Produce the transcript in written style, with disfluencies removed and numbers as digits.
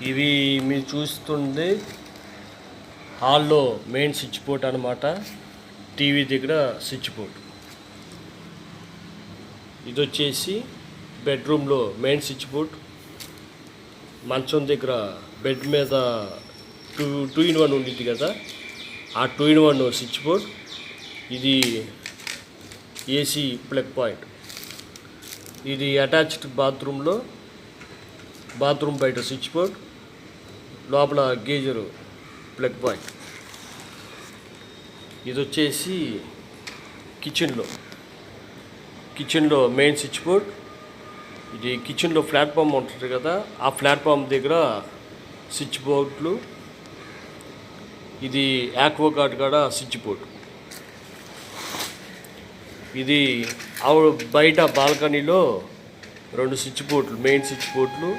ఇవి మీరు చూస్తుంది హాల్లో మెయిన్ స్విచ్ బోర్డ్ అనమాట. టీవీ దగ్గర స్విచ్ బోర్డ్. ఇది వచ్చేసి బెడ్రూమ్లో మెయిన్ స్విచ్ బోర్డ్. మంచం దగ్గర బెడ్ మీద టూ ఇన్ వన్ ఉండిద్ది కదా, ఆ 2-in-1 స్విచ్ బోర్డ్. ఇది ఏసీ ప్లగ్ పాయింట్. ఇది అటాచ్డ్ బాత్రూమ్ బయట స్విచ్ బోర్డ్, లోపల గీజరు ప్లగ్ పాయింట్. ఇది వచ్చేసి కిచెన్లో మెయిన్ స్విచ్ బోర్డ్. ఇది కిచెన్లో ప్లాట్ఫామ్ ఉంటుంది కదా, ఆ ప్లాట్ఫామ్ దగ్గర స్విచ్ బోర్డులు. ఇది యాక్వాగార్డ్ కాడ స్విచ్ బోర్డ్. ఇది బయట బాల్కనీలో 2 స్విచ్ బోర్డులు, మెయిన్ స్విచ్ బోర్డులు.